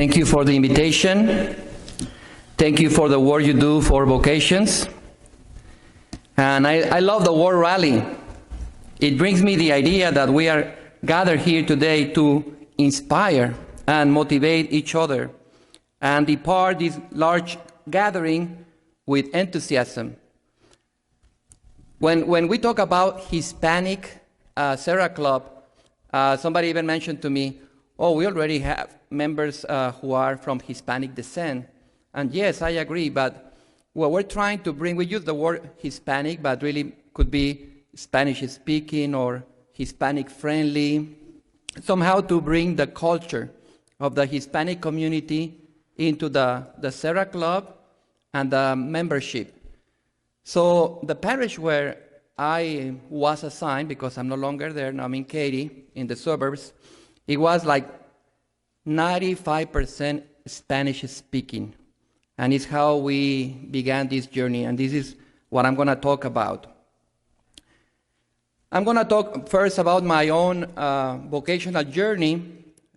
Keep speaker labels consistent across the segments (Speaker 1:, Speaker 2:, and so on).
Speaker 1: Thank you for the invitation. Thank you for the work you do for Vocations. And I love the word rally. It brings me the idea that we are gathered here today to inspire and motivate each other and depart this large gathering with enthusiasm. When we talk about Hispanic Serra Club, somebody even mentioned to me, oh, we already have members who are from Hispanic descent. And yes, I agree, but what we're trying to bring, we use the word Hispanic, but really could be Spanish speaking or Hispanic friendly, somehow to bring the culture of the Hispanic community into the Serra Club and the membership. So the parish where I was assigned, because I'm no longer there, now I'm in Katy, in the suburbs, it was like 95% Spanish speaking. And it's how we began this journey, and this is what I'm going to talk about. I'm going to talk first about my own vocational journey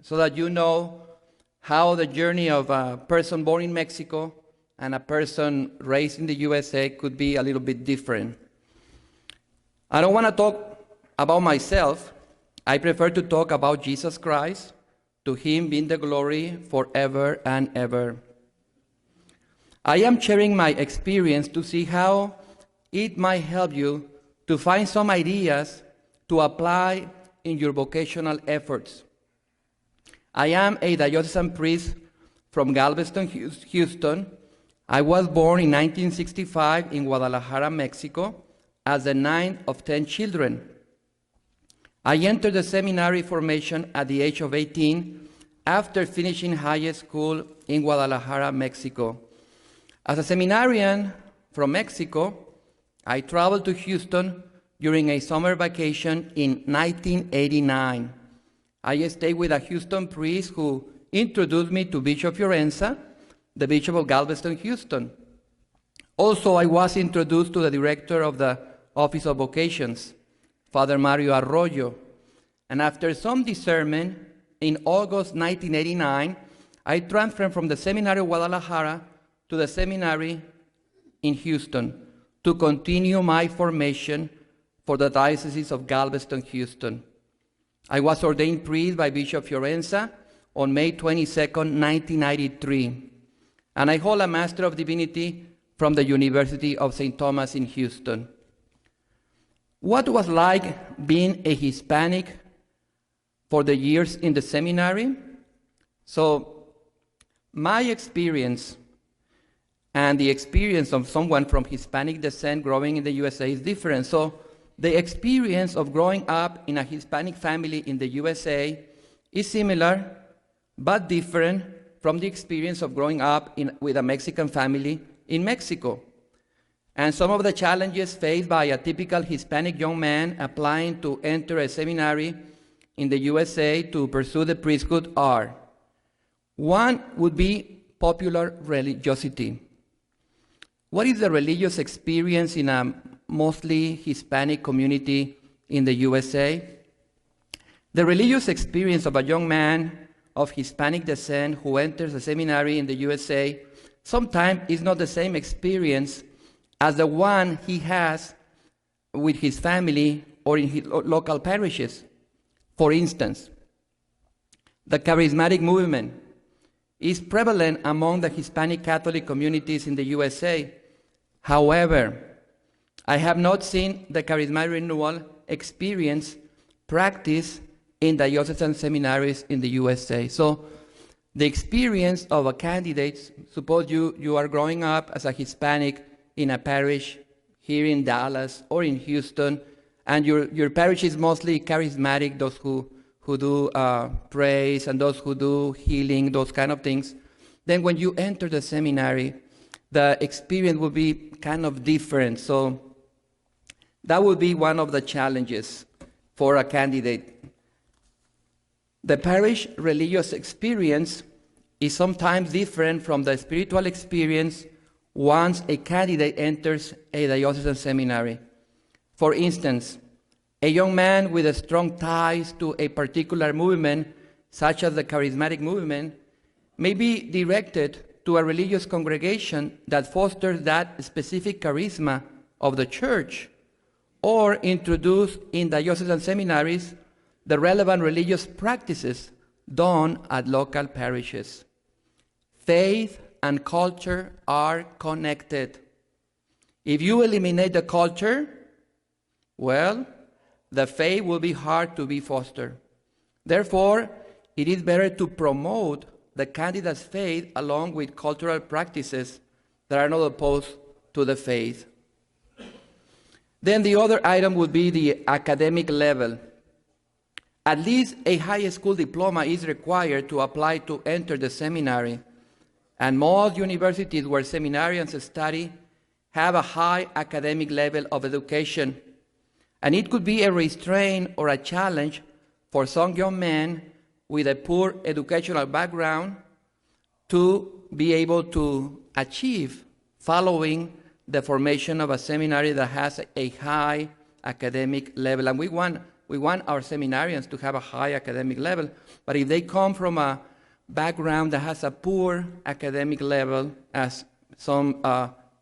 Speaker 1: so that you know how the journey of a person born in Mexico and a person raised in the USA could be a little bit different. I don't want to talk about myself. I prefer to talk about Jesus Christ. To him be the glory forever and ever. I am sharing my experience to see how it might help you to find some ideas to apply in your vocational efforts. I am a diocesan priest from Galveston, Houston. I was born in 1965 in Guadalajara, Mexico, as the ninth of 10 children. I entered the seminary formation at the age of 18 after finishing high school in Guadalajara, Mexico. As a seminarian from Mexico, I traveled to Houston during a summer vacation in 1989. I stayed with a Houston priest who introduced me to Bishop Fiorenza, the Bishop of Galveston, Houston. Also, I was introduced to the director of the Office of Vocations, Father Mario Arroyo. And after some discernment, in August 1989, I transferred from the Seminary of Guadalajara to the seminary in Houston to continue my formation for the Diocese of Galveston, Houston. I was ordained priest by Bishop Fiorenza on May 22, 1993, and I hold a Master of Divinity from the University of St. Thomas in Houston. What was like being a Hispanic for the years in the seminary? So my experience and the experience of someone from Hispanic descent growing in the USA is different. So the experience of growing up in a Hispanic family in the USA is similar but different from the experience of growing up with a Mexican family in Mexico. And some of the challenges faced by a typical Hispanic young man applying to enter a seminary in the USA to pursue the priesthood are: one would be popular religiosity. What is the religious experience in a mostly Hispanic community in the USA? The religious experience of a young man of Hispanic descent who enters a seminary in the USA sometimes is not the same experience as the one he has with his family or in his local parishes. For instance, the charismatic movement is prevalent among the Hispanic Catholic communities in the USA. However, I have not seen the charismatic renewal experience practiced in diocesan seminaries in the USA. So the experience of a candidate, suppose you are growing up as a Hispanic in a parish here in Dallas or in Houston, and your parish is mostly charismatic, those who do praise and those who do healing, those kind of things. Then when you enter the seminary, the experience will be kind of different. So that would be one of the challenges for a candidate. The parish religious experience is sometimes different from the spiritual experience once a candidate enters a diocesan seminary. For instance, a young man with a strong ties to a particular movement, such as the charismatic movement, may be directed to a religious congregation that fosters that specific charisma of the church, or introduce in diocesan seminaries the relevant religious practices done at local parishes. Faith and culture are connected. If you eliminate the culture, well, the faith will be hard to be fostered. Therefore, it is better to promote the candidate's faith along with cultural practices that are not opposed to the faith. Then the other item would be the academic level. At least a high school diploma is required to apply to enter the seminary, and most universities where seminarians study have a high academic level of education, and it could be a restraint or a challenge for some young men with a poor educational background to be able to achieve following the formation of a seminary that has a high academic level. And we want our seminarians to have a high academic level, but if they come from a background that has a poor academic level, as some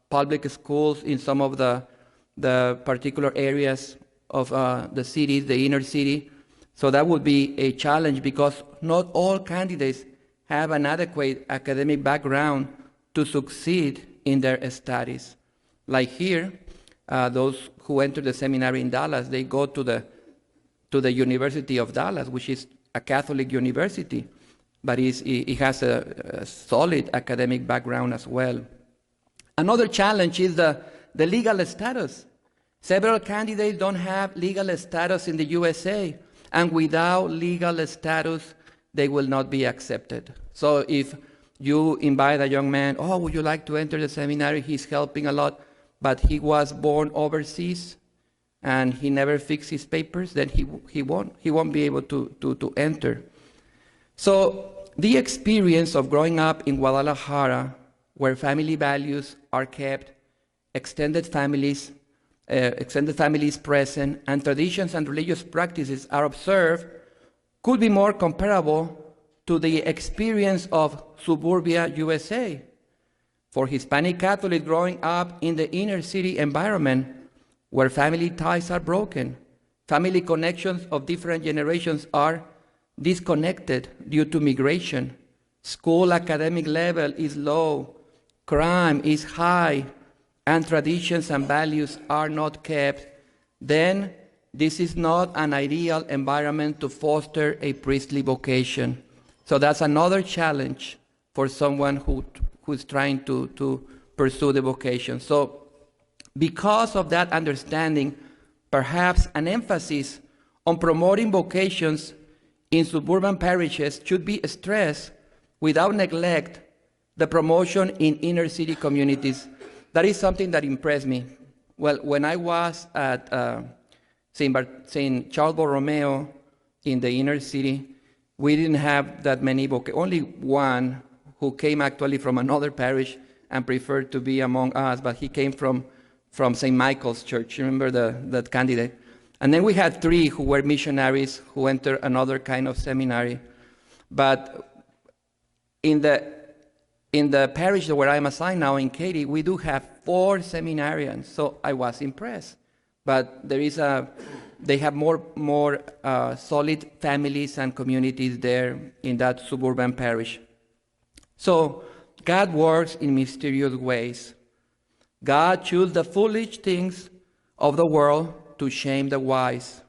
Speaker 1: public schools in some of the particular areas of the cities, the inner city, so that would be a challenge because not all candidates have an adequate academic background to succeed in their studies. Like here, those who enter the seminary in Dallas, they go to the University of Dallas, which is a Catholic university, but it has a solid academic background as well. Another challenge is the legal status. Several candidates don't have legal status in the USA, and without legal status, they will not be accepted. So if you invite a young man, oh, would you like to enter the seminary? He's helping a lot, but he was born overseas and he never fixed his papers, then he won't be able to enter. So the experience of growing up in Guadalajara, where family values are kept, extended families present, and traditions and religious practices are observed, could be more comparable to the experience of suburbia USA. For Hispanic Catholics growing up in the inner city environment, where family ties are broken, family connections of different generations are disconnected due to migration, school academic level is low, crime is high, and traditions and values are not kept, then this is not an ideal environment to foster a priestly vocation. So that's another challenge for someone who's trying to pursue the vocation. So because of that understanding, perhaps an emphasis on promoting vocations in suburban parishes should be stressed without neglect the promotion in inner city communities. That is something that impressed me. Well, when I was at St. Charles Borromeo in the inner city, we didn't have that many only one who came actually from another parish and preferred to be among us, but he came from St. Michael's Church. You remember that candidate? And then we had 3 who were missionaries who entered another kind of seminary. But in the parish where I'm assigned now in Katy, we do have 4 seminarians, so I was impressed. But they have more solid families and communities there in that suburban parish. So God works in mysterious ways. God chose the foolish things of the world to shame the wise.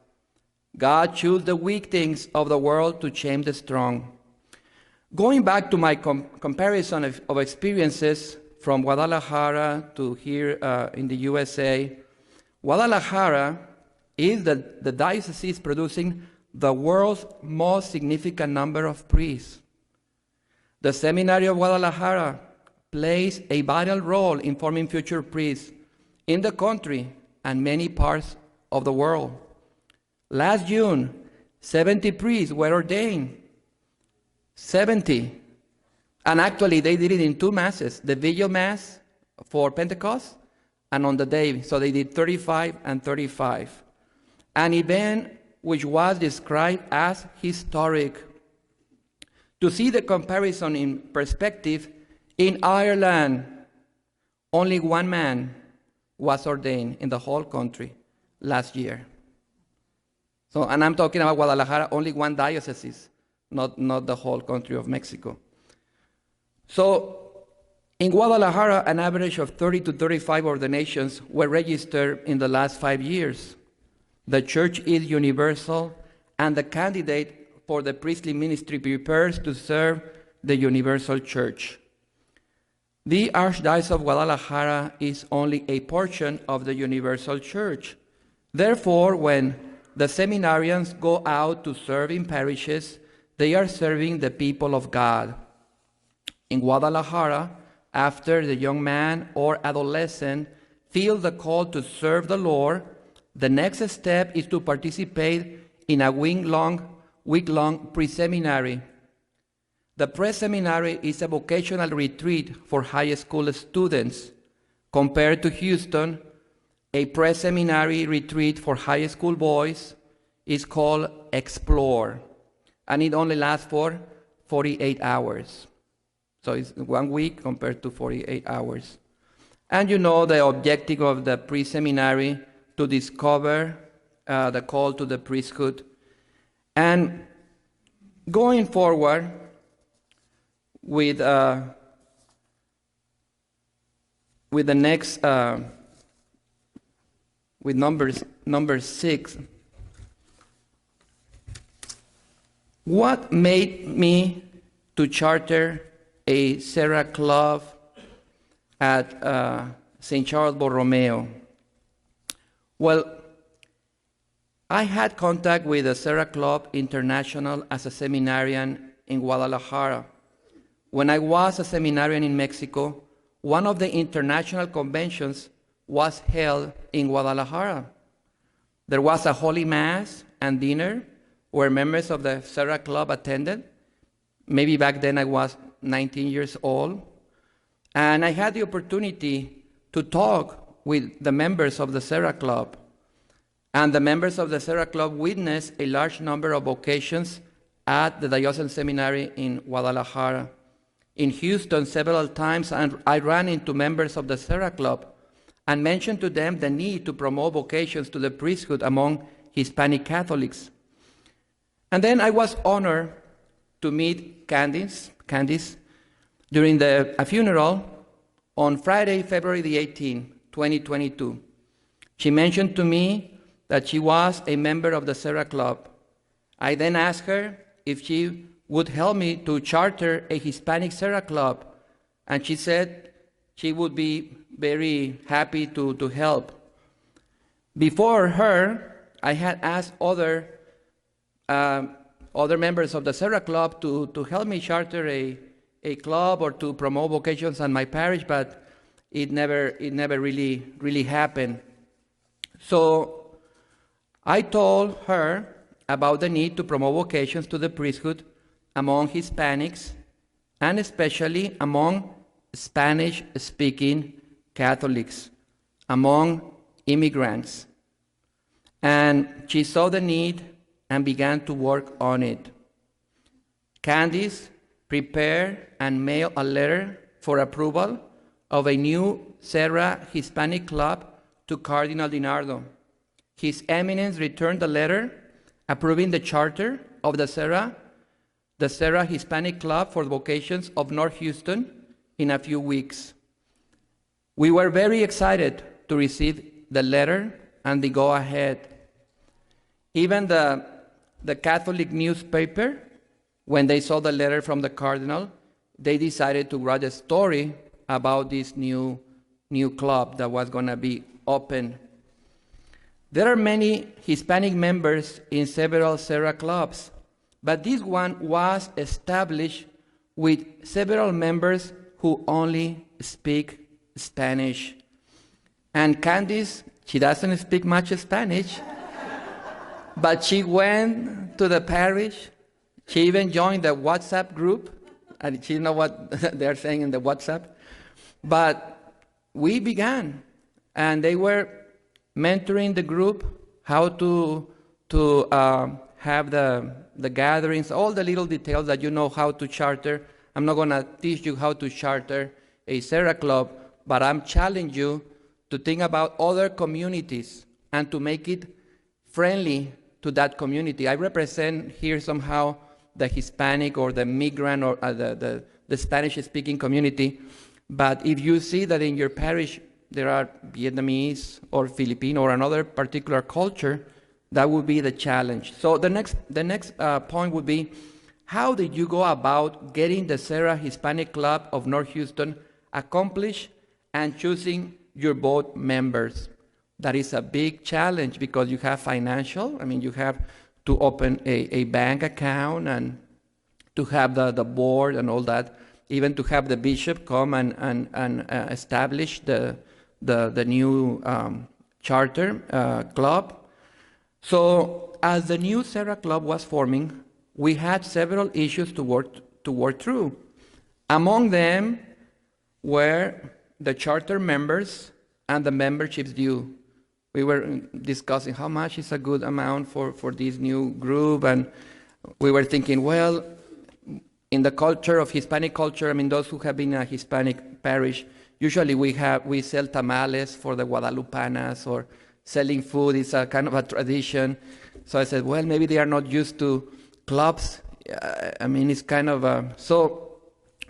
Speaker 1: God chose the weak things of the world to shame the strong. Going back to my comparison of experiences from Guadalajara to here in the USA, Guadalajara is the diocese producing the world's most significant number of priests. The Seminary of Guadalajara plays a vital role in forming future priests in the country and many parts of the world. Last June, 70 priests were ordained. 70. And actually, they did it in 2 masses, the Vigil Mass for Pentecost and on the day. So they did 35 and 35. An event which was described as historic. To see the comparison in perspective, in Ireland, only one man was ordained in the whole country last year. So, and I'm talking about Guadalajara, only one diocese, not the whole country of Mexico. So, in Guadalajara, an average of 30 to 35 ordinations were registered in the last 5 years. The church is universal, and the candidate for the priestly ministry prepares to serve the universal church. The Archdiocese of Guadalajara is only a portion of the universal church. Therefore, when the seminarians go out to serve in parishes, they are serving the people of God. In Guadalajara, after the young man or adolescent feel the call to serve the Lord, the next step is to participate in a week-long pre-seminary. The pre-seminary is a vocational retreat for high school students. Compared to Houston, a pre-seminary retreat for high school boys is called Explore, and it only lasts for 48 hours. So it's 1 week compared to 48 hours. And you know the objective of the pre-seminary to discover the call to the priesthood. And going forward with the next, with number 6, what made me to charter a Serra club at St. Charles Borromeo? Well, I had contact with the Serra Club International as a seminarian in Guadalajara. When I was a seminarian in Mexico, one of the international conventions was held in Guadalajara. There was a Holy Mass and dinner where members of the Serra Club attended. Maybe back then I was 19 years old. And I had the opportunity to talk with the members of the Serra Club. And the members of the Serra Club witnessed a large number of vocations at the Diocesan Seminary in Guadalajara. In Houston, several times I ran into members of the Serra Club and mentioned to them the need to promote vocations to the priesthood among Hispanic Catholics. And then I was honored to meet Candice during a funeral on Friday, February the 18th, 2022. She mentioned to me that she was a member of the Serra Club. I then asked her if she would help me to charter a Hispanic Serra Club, and she said she would be very happy to help. Before her, I had asked other members of the Serra Club to help me charter a club or to promote vocations on my parish, but it never really happened. So I told her about the need to promote vocations to the priesthood among Hispanics, and especially among Spanish-speaking Catholics, among immigrants. And she saw the need and began to work on it. Candice prepared and mailed a letter for approval of a new Serra Hispanic Club to Cardinal DiNardo. His Eminence returned the letter approving the charter of the Serra Hispanic Club for Vocations of North Houston in a few weeks. We were very excited to receive the letter and the go-ahead. Even the Catholic newspaper, when they saw the letter from the Cardinal, they decided to write a story about this new club that was going to be open. There are many Hispanic members in several Serra clubs, but this one was established with several members who only speak Spanish. And Candice, she doesn't speak much Spanish, but she went to the parish. She even joined the WhatsApp group, and she knows what they're saying in the WhatsApp. But we began, and they were mentoring the group how to have the gatherings, all the little details that you know how to charter. I'm not going to teach you how to charter a Serra club, but I'm challenging you to think about other communities and to make it friendly to that community. I represent here somehow the Hispanic or the migrant or the Spanish-speaking community, but if you see that in your parish there are Vietnamese or Filipino or another particular culture, that would be the challenge. So the next point would be, how did you go about getting the Serra Hispanic Club of North Houston accomplished and choosing your board members? That is a big challenge because you have financial. I mean, you have to open a bank account and to have the board and all that, even to have the bishop come and establish the new charter club. So as the new Serra Club was forming, we had several issues to work through. Among them were the charter members and the memberships due. We were discussing how much is a good amount for this new group, and we were thinking, well, in the culture of Hispanic culture, I mean, those who have been in a Hispanic parish, usually we sell tamales for the Guadalupanas, or selling food is a kind of a tradition. So I said, well, maybe they are not used to clubs. I mean, it's kind of a... So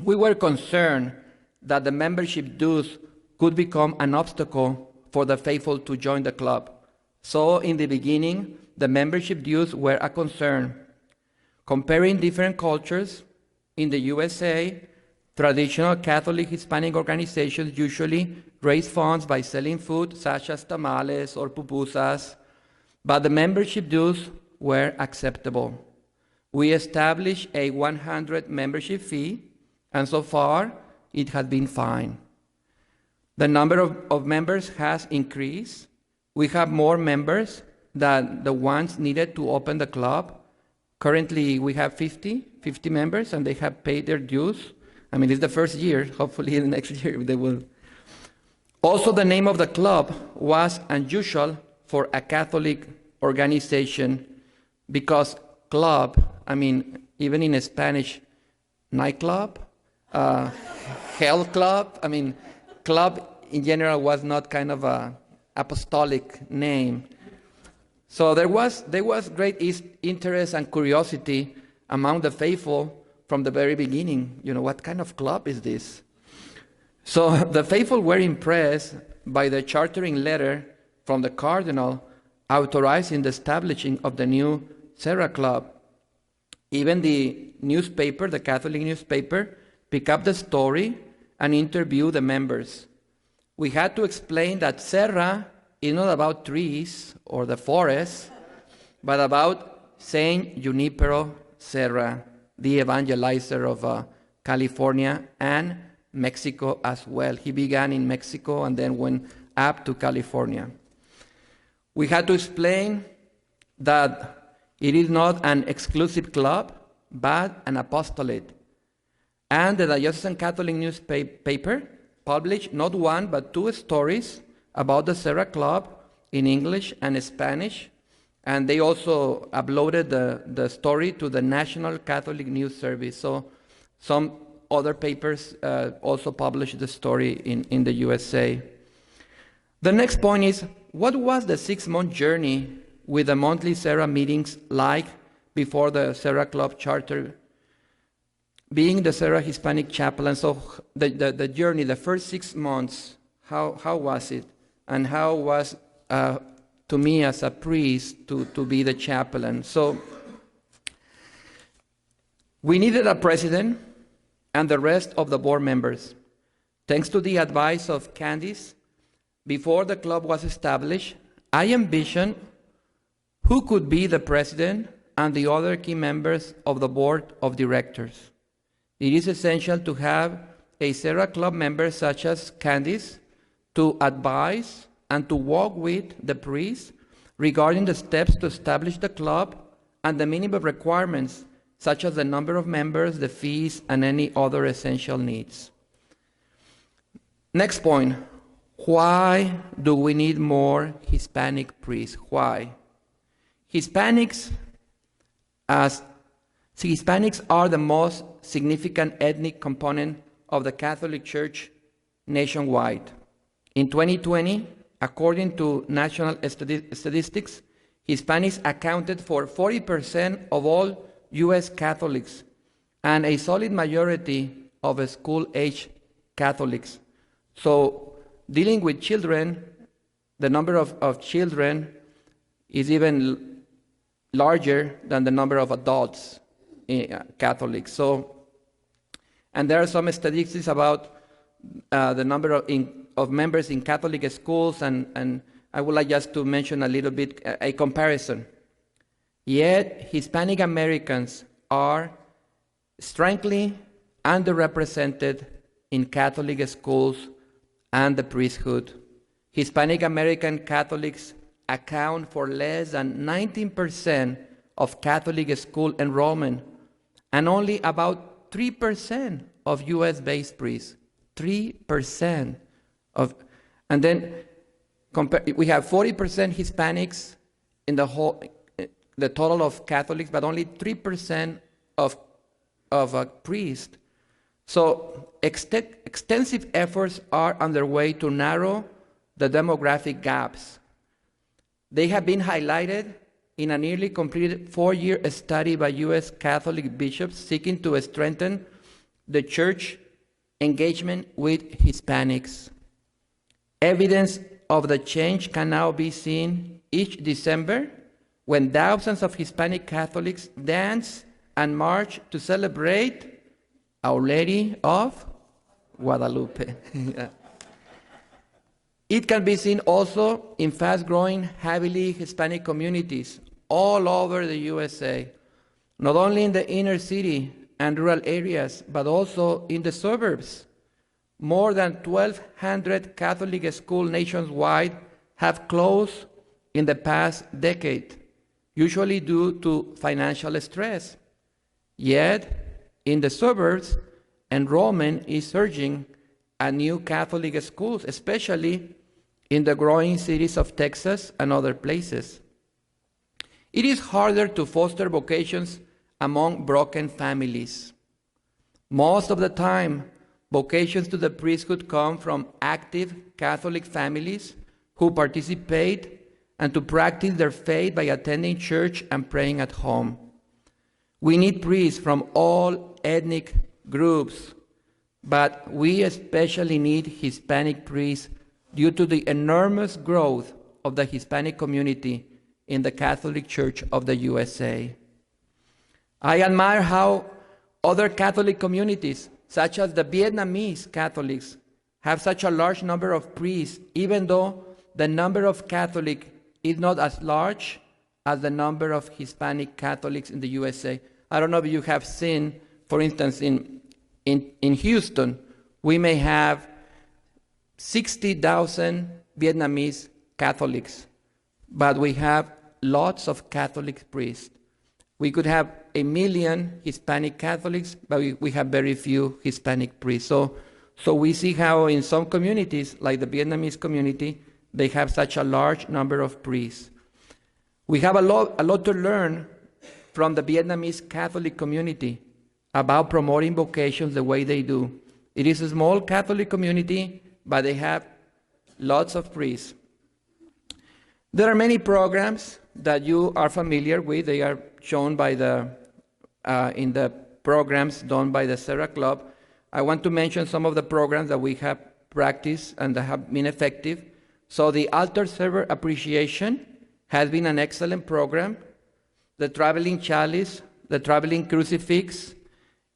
Speaker 1: we were concerned that the membership dues could become an obstacle for the faithful to join the club. So in the beginning, the membership dues were a concern. Comparing different cultures in the USA, traditional Catholic Hispanic organizations usually raise funds by selling food such as tamales or pupusas, but the membership dues were acceptable. We established a 100 membership fee, and so far it has been fine. The number of members has increased. We have more members than the ones needed to open the club. Currently, we have 50 members, and they have paid their dues. I mean, it's the first year. Hopefully, the next year they will. Also, the name of the club was unusual for a Catholic organization because club, I mean, even in Spanish, nightclub, health club, I mean, club in general was not kind of a apostolic name. So there was great interest and curiosity among the faithful from the very beginning. You know, what kind of club is this? So the faithful were impressed by the chartering letter from the cardinal authorizing the establishing of the new Serra Club. Even the newspaper, the Catholic newspaper, picked up the story and interviewed the members. We had to explain that Serra is not about trees or the forest, but about Saint Junipero Serra, the evangelizer of California and Mexico as well. He began in Mexico and then went up to California. We had to explain that it is not an exclusive club, but an apostolate. And the Diocesan Catholic newspaper published not one, but 2 stories about the Serra Club in English and Spanish. And they also uploaded the story to the National Catholic News Service. So some other papers also published the story in the USA. The next point is, what was the 6-month journey with the monthly Serra meetings like before the Serra Club charter? Being the Serra Hispanic chaplain, so the journey, the first 6 months, how was it? And how was to me as a priest to be the chaplain? So we needed a president and the rest of the board members. Thanks to the advice of Candice, before the club was established, I envisioned who could be the president and the other key members of the board of directors. It is essential to have a Serra Club member such as Candice to advise and to work with the priest regarding the steps to establish the club and the minimum requirements such as the number of members, the fees, and any other essential needs. Next point, why do we need more Hispanic priests? Why? Hispanics as Hispanics are the most significant ethnic component of the Catholic Church nationwide. In 2020, according to national statistics, Hispanics accounted for 40% of all U.S. Catholics and a solid majority of school-age Catholics. So dealing with children, the number of children is even larger than the number of adults Catholics. So, and there are some statistics about the number of members in Catholic schools, and I would like just to mention a little bit a comparison. Yet, Hispanic Americans are strongly underrepresented in Catholic schools and the priesthood. Hispanic American Catholics account for less than 19% of Catholic school enrollment and only about 3% of U.S.-based priests. 3% of, and then we have 40% Hispanics in the total of Catholics, but only 3% of priests. So extensive efforts are underway to narrow the demographic gaps. They have been highlighted in a nearly completed 4-year study by U.S. Catholic bishops seeking to strengthen the church engagement with Hispanics. Evidence of the change can now be seen each December when thousands of Hispanic Catholics dance and march to celebrate Our Lady of Guadalupe. It can be seen also in fast-growing, heavily Hispanic communities all over the USA, not only in the inner city and rural areas, but also in the suburbs. More than 1,200 Catholic schools nationwide have closed in the past decade, usually due to financial stress. Yet, in the suburbs, enrollment is surging at new Catholic schools, especially in the growing cities of Texas and other places. It is harder to foster vocations among broken families. Most of the time, vocations to the priesthood come from active Catholic families who participate and to practice their faith by attending church and praying at home. We need priests from all ethnic groups, but we especially need Hispanic priests due to the enormous growth of the Hispanic community in the Catholic Church of the USA. I admire how other Catholic communities, such as the Vietnamese Catholics, have such a large number of priests, even though the number of Catholics is not as large as the number of Hispanic Catholics in the USA. I don't know if you have seen, for instance, in Houston, we may have 60,000 Vietnamese Catholics, but we have lots of Catholic priests. We could have 1 million Hispanic Catholics, but we have very few Hispanic priests. So we see how in some communities, like the Vietnamese community, they have such a large number of priests. We have a lot to learn from the Vietnamese Catholic community about promoting vocations the way they do. It is a small Catholic community, but they have lots of priests. There are many programs that you are familiar with. They are shown by in the programs done by the Serra Club. I want to mention some of the programs that we have practiced and that have been effective. So the Altar Server Appreciation has been an excellent program. The Traveling Chalice, the Traveling Crucifix,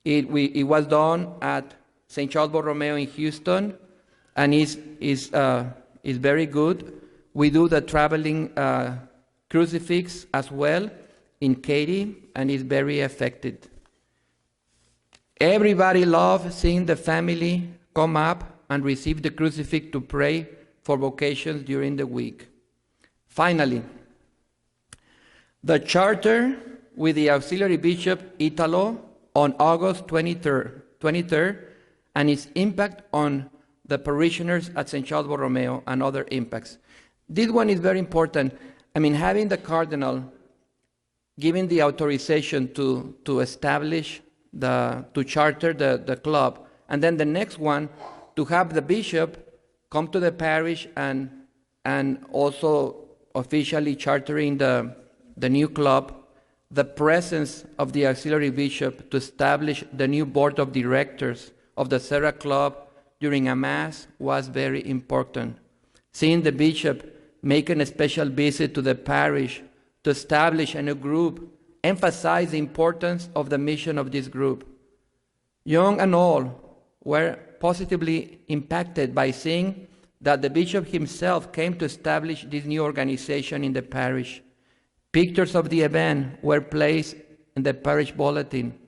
Speaker 1: it was done at St. Charles Borromeo in Houston, and is very good. We do the Traveling Crucifix as well in Katy, and it's very effective. Everybody loves seeing the family come up and receive the crucifix to pray for vocations during the week. Finally, the charter with the Auxiliary Bishop Italo on August 23rd, and its impact on the parishioners at St. Charles Borromeo and other impacts. This one is very important. I mean, having the Cardinal giving the authorization to establish, to charter the club. And then the next one, to have the bishop come to the parish and also officially chartering the new club, the presence of the auxiliary bishop to establish the new board of directors of the Serra club during a mass was very important. Seeing the bishop making a special visit to the parish to establish a new group emphasized the importance of the mission of this group. Young and old were positively impacted by seeing that the bishop himself came to establish this new organization in the parish. Pictures of the event were placed in the parish bulletin,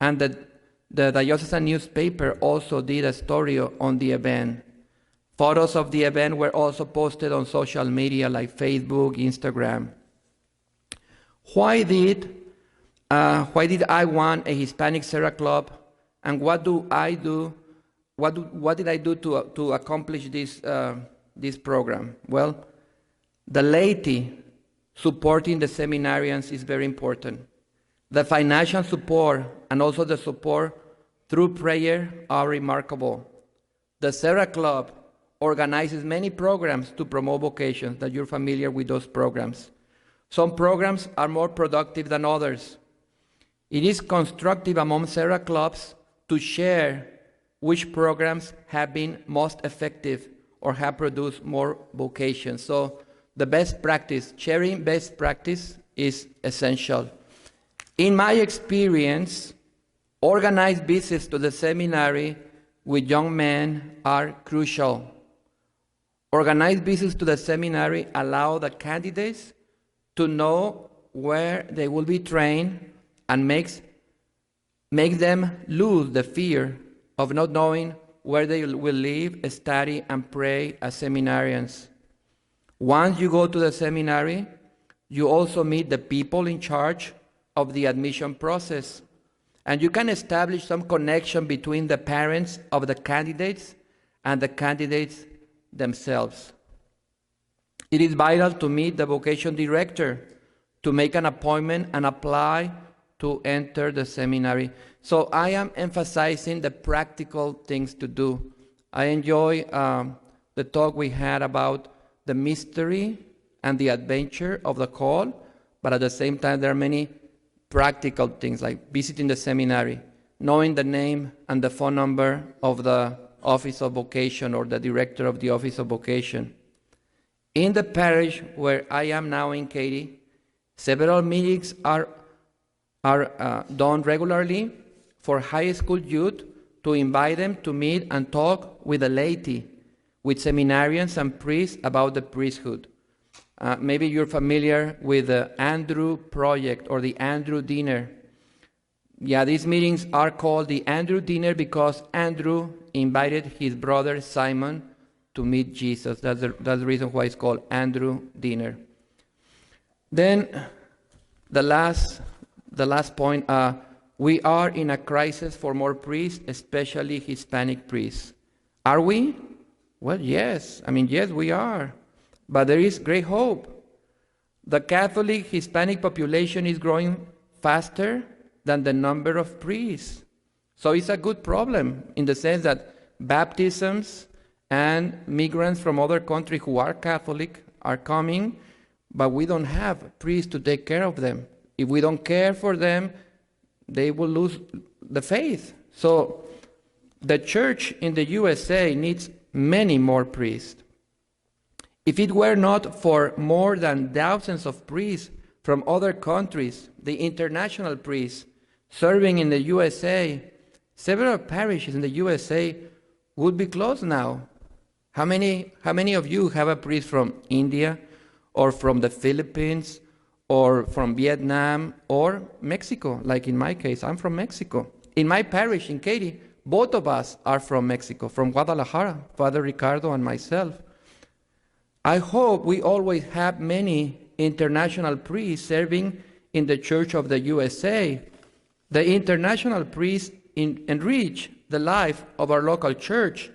Speaker 1: and the diocesan newspaper also did a story on the event. Photos of the event were also posted on social media like Facebook, Instagram. Why did I want a Hispanic Serra club, and what did I do to accomplish this program? Well, the laity supporting the seminarians is very important. The financial support and also the support through prayer are remarkable. The Serra Club organizes many programs to promote vocations, that you're familiar with those programs. Some programs are more productive than others. It is constructive among Serra clubs to share which programs have been most effective or have produced more vocations. So the best practice, sharing best practice is essential. In my experience, organized visits to the seminary with young men are crucial. Organized visits to the seminary allow the candidates to know where they will be trained and make them lose the fear of not knowing where they will live, study, and pray as seminarians. Once you go to the seminary, you also meet the people in charge of the admission process, and you can establish some connection between the parents of the candidates and the candidates themselves. It is vital to meet the vocation director, to make an appointment and apply to enter the seminary. So I am emphasizing the practical things to do. I enjoy the talk we had about the mystery and the adventure of the call, but at the same time there are many practical things like visiting the seminary, knowing the name and the phone number of the Office of Vocation or the director of the Office of Vocation. In the parish where I am now in Katy, several meetings are done regularly for high school youth to invite them to meet and talk with the laity, with seminarians and priests about the priesthood. Maybe you're familiar with the Andrew Project or the Andrew Dinner. Yeah, these meetings are called the Andrew Dinner because Andrew invited his brother Simon to meet Jesus. That's the reason why it's called Andrew Dinner. Then the last point, we are in a crisis for more priests, especially Hispanic priests. Are we? Well, yes. Yes, we are. But there is great hope. The Catholic Hispanic population is growing faster than the number of priests. So it's a good problem in the sense that baptisms and migrants from other countries who are Catholic are coming, but we don't have priests to take care of them. If we don't care for them, they will lose the faith. So the church in the USA needs many more priests. If it were not for more than thousands of priests from other countries, the international priests serving in the USA, several parishes in the USA would be closed now. How many of you have a priest from India or from the Philippines or from Vietnam or Mexico? Like in my case, I'm from Mexico. In my parish in Katy, both of us are from Mexico, from Guadalajara, Father Ricardo and myself. I hope we always have many international priests serving in the Church of the USA. The international priests enrich the life of our local church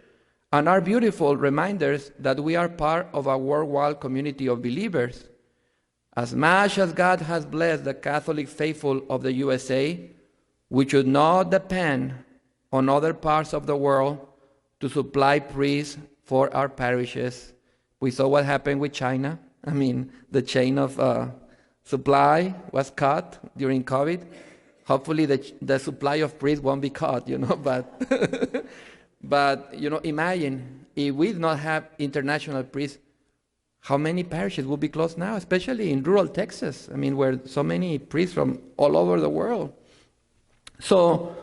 Speaker 1: and are beautiful reminders that we are part of a worldwide community of believers. As much as God has blessed the Catholic faithful of the USA, we should not depend on other parts of the world to supply priests for our parishes. We saw what happened with China. I mean, the chain of supply was cut during COVID. Hopefully the supply of priests won't be cut, but but imagine if we did not have international priests, how many parishes will be closed now, especially in rural Texas? I mean, where so many priests from all over the world. So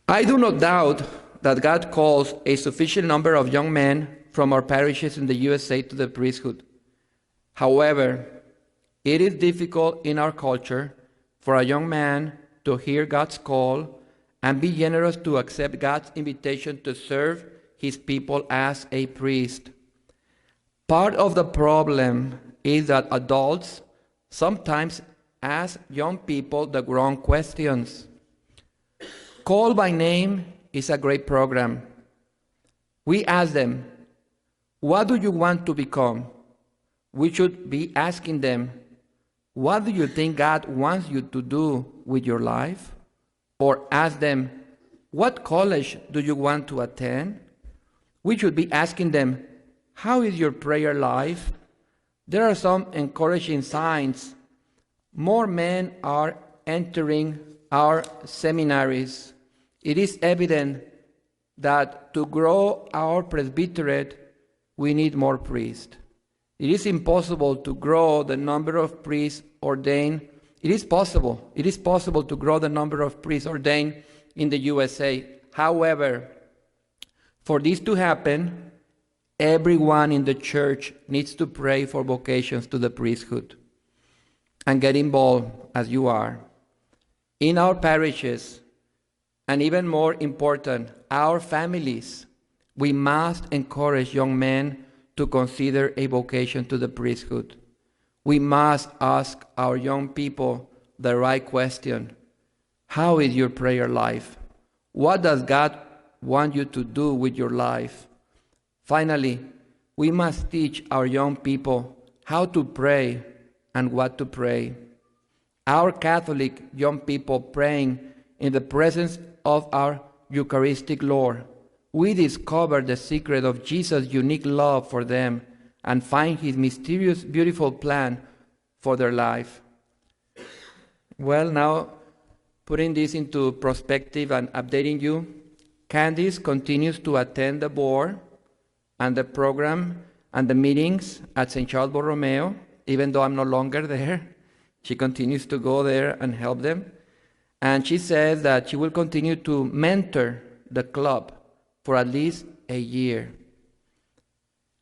Speaker 1: I do not doubt that God calls a sufficient number of young men from our parishes in the USA to the priesthood. However, it is difficult in our culture for a young man to hear God's call and be generous to accept God's invitation to serve his people as a priest. Part of the problem is that adults sometimes ask young people the wrong questions. Call by Name is a great program. We ask them, what do you want to become? We should be asking them, what do you think God wants you to do with your life? Or ask them, what college do you want to attend? We should be asking them, how is your prayer life? There are some encouraging signs. More men are entering our seminaries. It is evident that to grow our presbyterate, we need more priests. It is impossible to grow the number of priests ordained. It is possible to grow the number of priests ordained in the USA. However, for this to happen, everyone in the church needs to pray for vocations to the priesthood and get involved as you are. In our parishes, and even more important, our families, we must encourage young men to consider a vocation to the priesthood. We must ask our young people the right question. How is your prayer life? What does God want you to do with your life? Finally, we must teach our young people how to pray and what to pray. Our Catholic young people praying in the presence of our Eucharistic Lord, we discover the secret of Jesus' unique love for them and find his mysterious, beautiful plan for their life. Well, now, putting this into perspective and updating you, Candice continues to attend the board and the program and the meetings at St. Charles Borromeo, even though I'm no longer there. She continues to go there and help them. And she says that she will continue to mentor the club for at least a year.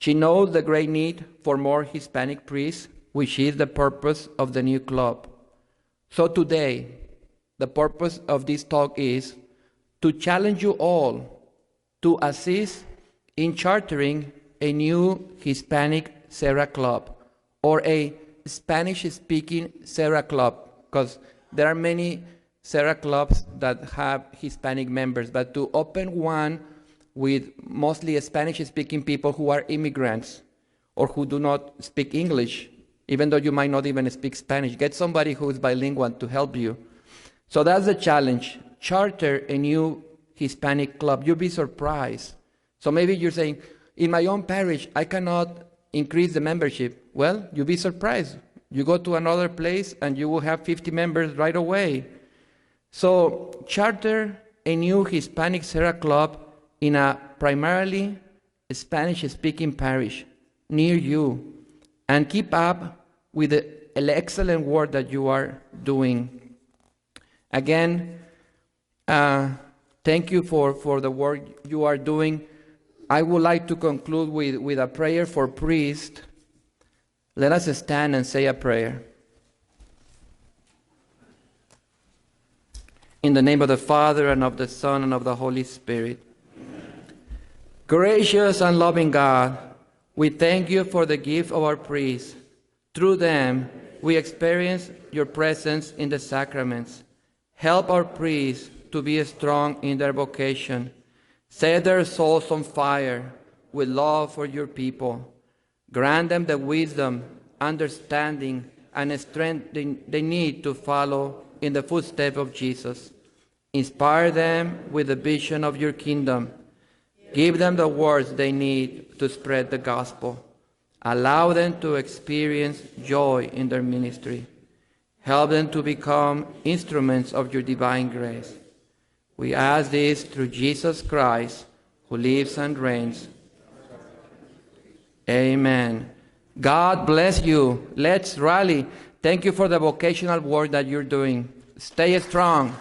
Speaker 1: She knows the great need for more Hispanic priests, which is the purpose of the new club. So today, the purpose of this talk is to challenge you all to assist in chartering a new Hispanic Serra club or a Spanish-speaking Serra club, because there are many Serra clubs that have Hispanic members, but to open one with mostly Spanish-speaking people who are immigrants or who do not speak English, even though you might not even speak Spanish. Get somebody who is bilingual to help you. So that's the challenge. Charter a new Hispanic club. You'll be surprised. So maybe you're saying, in my own parish, I cannot increase the membership. Well, you'll be surprised. You go to another place and you will have 50 members right away. So charter a new Hispanic Serra club in a primarily Spanish-speaking parish near you, and keep up with the excellent work that you are doing. Again, thank you for the work you are doing. I would like to conclude with a prayer for priests. Let us stand and say a prayer. In the name of the Father, and of the Son, and of the Holy Spirit. Gracious and loving God, we thank you for the gift of our priests. Through them, we experience your presence in the sacraments. Help our priests to be strong in their vocation. Set their souls on fire with love for your people. Grant them the wisdom understanding, and strength they need to follow in the footsteps of Jesus. Inspire them with the vision of your kingdom. Give them the words they need to spread the gospel. Allow them to experience joy in their ministry. Help them to become instruments of your divine grace. We ask this through Jesus Christ, who lives and reigns. Amen. God bless you. Let's rally. Thank you for the vocational work that you're doing. Stay strong.